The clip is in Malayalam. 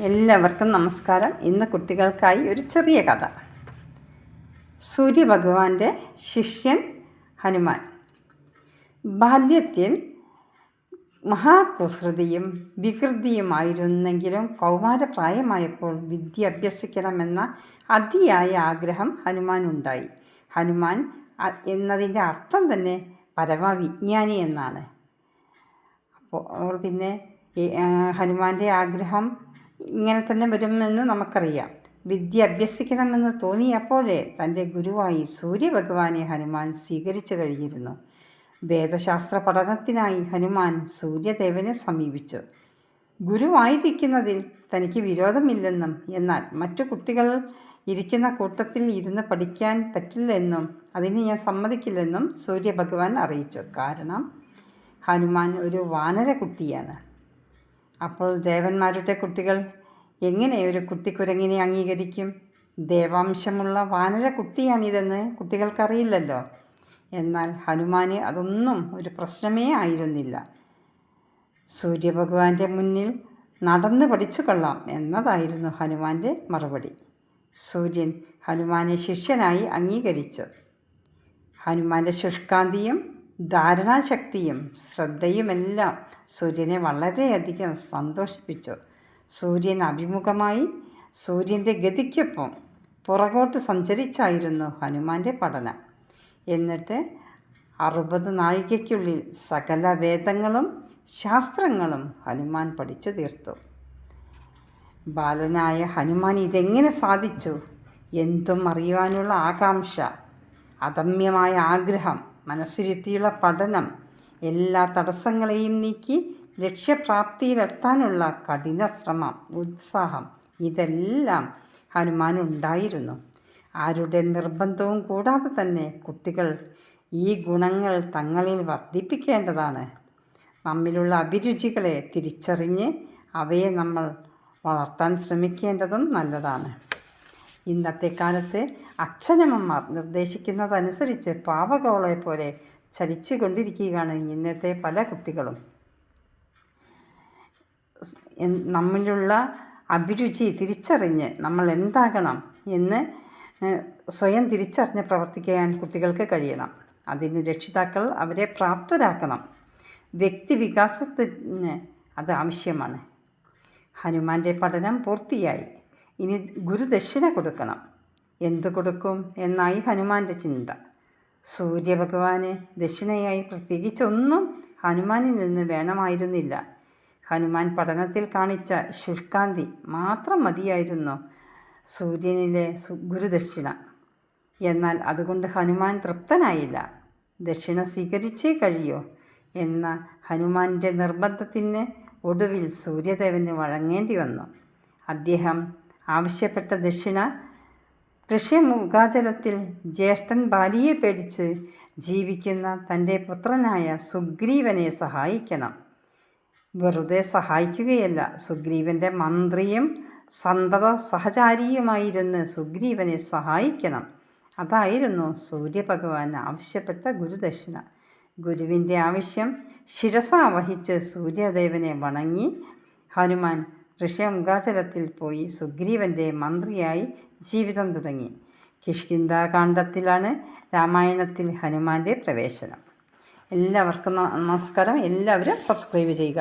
എല്ലാവർക്കും നമസ്കാരം. ഇന്ന് കുട്ടികൾക്കായി ഒരു ചെറിയ കഥ. സൂര്യഭഗവാന്റെ ശിഷ്യൻ ഹനുമാൻ. ബാല്യത്തിൽ മഹാകുസൃതിയും വികൃതിയുമായിരുന്നെങ്കിലും കൗമാരപ്രായമായപ്പോൾ വിദ്യ അഭ്യസിക്കണമെന്ന അതിയായ ആഗ്രഹം ഹനുമാനുണ്ടായി. ഹനുമാൻ എന്നതിൻ്റെ അർത്ഥം തന്നെ പരമവിജ്ഞാനി എന്നാണ്. അപ്പോൾ പിന്നെ ഹനുമാൻ്റെ ആഗ്രഹം ഇങ്ങനെ തന്നെ വരുമെന്ന് നമുക്കറിയാം. വിദ്യ അഭ്യസിക്കണമെന്ന് തോന്നിയപ്പോഴേ തൻ്റെ ഗുരുവായി സൂര്യഭഗവാനെ ഹനുമാൻ സ്വീകരിച്ചു കഴിഞ്ഞിരുന്നു. വേദശാസ്ത്ര പഠനത്തിനായി ഹനുമാൻ സൂര്യദേവനെ സമീപിച്ചു. ഗുരുവായിരിക്കുന്നതിൽ തനിക്ക് വിരോധമില്ലെന്നും എന്നാൽ മറ്റു കുട്ടികൾ ഇരിക്കുന്ന കൂട്ടത്തിൽ ഇരുന്ന് പഠിക്കാൻ പറ്റില്ലെന്നും അതിന് ഞാൻ സമ്മതിക്കില്ലെന്നും സൂര്യഭഗവാൻ അറിയിച്ചു. കാരണം ഹനുമാൻ ഒരു വാനരക്കുട്ടിയാണ്. അപ്പോൾ ദേവന്മാരുടെ കുട്ടികൾ എങ്ങനെ ഒരു കുട്ടിക്കുരങ്ങിനെ അംഗീകരിക്കും? ദേവാംശമുള്ള വാനരക്കുട്ടിയാണിതെന്ന് കുട്ടികൾക്കറിയില്ലല്ലോ. എന്നാൽ ഹനുമാന് അതൊന്നും ഒരു പ്രശ്നമേ ആയിരുന്നില്ല. സൂര്യഭഗവാന്റെ മുന്നിൽ നടന്ന് പഠിച്ചു കൊള്ളാം എന്നതായിരുന്നു ഹനുമാന്റെ മറുപടി. സൂര്യൻ ഹനുമാനെ ശിഷ്യനായി അംഗീകരിച്ചു. ഹനുമാന്റെ ശുഷ്കാന്തിയും ധാരണാശക്തിയും ശ്രദ്ധയുമെല്ലാം സൂര്യനെ വളരെയധികം സന്തോഷിപ്പിച്ചു. സൂര്യൻ അഭിമുഖമായി സൂര്യൻ്റെ ഗതിക്കൊപ്പം പുറകോട്ട് സഞ്ചരിച്ചായിരുന്നു ഹനുമാന്റെ പഠനം. എന്നിട്ട് 60 നാഴികയ്ക്കുള്ളിൽ സകല വേദങ്ങളും ശാസ്ത്രങ്ങളും ഹനുമാൻ പഠിച്ചു തീർത്തു. ബാലനായ ഹനുമാൻ ഇതെങ്ങനെ സാധിച്ചു? എന്തും അറിയുവാനുള്ള ആകാംക്ഷ, അദമ്യമായ ആഗ്രഹം, മനസ്സിരുത്തിയുള്ള പഠനം, എല്ലാ തടസ്സങ്ങളെയും നീക്കി ലക്ഷ്യപ്രാപ്തിയിലെത്താനുള്ള കഠിന ശ്രമം, ഉത്സാഹം, ഇതെല്ലാം ഹനുമാനുണ്ടായിരുന്നു. ആരുടെ നിർബന്ധവും കൂടാതെ തന്നെ കുട്ടികൾ ഈ ഗുണങ്ങൾ തങ്ങളിൽ വർദ്ധിപ്പിക്കേണ്ടതാണ്. നമ്മിലുള്ള അഭിരുചികളെ തിരിച്ചറിഞ്ഞ് അവയെ നമ്മൾ വളർത്താൻ ശ്രമിക്കേണ്ടതും നല്ലതാണ്. ഇന്നത്തെ കാലത്ത് അച്ഛനമ്മമാർ നിർദ്ദേശിക്കുന്നതനുസരിച്ച് പാവകോളെ പോലെ ചലിച്ചു കൊണ്ടിരിക്കുകയാണ് ഇന്നത്തെ പല കുട്ടികളും. നമ്മിലുള്ള അഭിരുചി തിരിച്ചറിഞ്ഞ് നമ്മൾ എന്താകണം എന്ന് സ്വയം തിരിച്ചറിഞ്ഞ് പ്രവർത്തിക്കാൻ കുട്ടികൾക്ക് കഴിയണം. അതിന് രക്ഷിതാക്കൾ അവരെ പ്രാപ്തരാക്കണം. വ്യക്തിവികാസത്തിന് അത് ആവശ്യമാണ്. ഹനുമാന്റെ പഠനം പൂർത്തിയായി. ഇനി ഗുരുദക്ഷിണ കൊടുക്കണം. എന്തു കൊടുക്കും എന്നായി ഹനുമാന്റെ ചിന്ത. സൂര്യഭഗവാന് ദക്ഷിണയായി പ്രത്യേകിച്ചൊന്നും ഹനുമാനിൽ നിന്ന് വേണമായിരുന്നില്ല. ഹനുമാൻ പഠനത്തിൽ കാണിച്ച ശുഷ്കാന്തി മാത്രം മതിയായിരുന്നു സൂര്യനിലെ ഗുരുദക്ഷിണ. എന്നാൽ അതുകൊണ്ട് ഹനുമാൻ തൃപ്തനായില്ല. ദക്ഷിണ സ്വീകരിച്ചേ കഴിയൂ എന്ന ഹനുമാൻ്റെ നിർബന്ധത്തിന് ഒടുവിൽ സൂര്യദേവന് വഴങ്ങേണ്ടി വന്നു. അദ്ദേഹം ആവശ്യപ്പെട്ട ദക്ഷിണ ഋഷ്യമുഖാചലത്തിൽ ജ്യേഷ്ഠൻ ബാലിയെ പേടിച്ച് ജീവിക്കുന്ന തൻ്റെ പുത്രനായ സുഗ്രീവനെ സഹായിക്കണം. വെറുതെ സഹായിക്കുകയല്ല, സുഗ്രീവൻ്റെ മന്ത്രിയും സന്തത സഹചാരിയുമായിരുന്ന് സുഗ്രീവനെ സഹായിക്കണം. അതായിരുന്നു സൂര്യഭഗവാൻ ആവശ്യപ്പെട്ട ഗുരുദക്ഷിണ. ഗുരുവിൻ്റെ ആവശ്യം ശിരസാ വഹിച്ച് സൂര്യദേവനെ വണങ്ങി ഹനുമാൻ ഋഷ്യമുഖാചലത്തിൽ പോയി സുഗ്രീവൻ്റെ മന്ത്രിയായി ജീവിതം തുടങ്ങി. കിഷ്കിന്ധാകാണ്ഡത്തിലാണ് രാമായണത്തിൽ ഹനുമാന്റെ പ്രവേശനം. എല്ലാവർക്കും നമസ്കാരം. എല്ലാവരും സബ്സ്ക്രൈബ് ചെയ്യുക.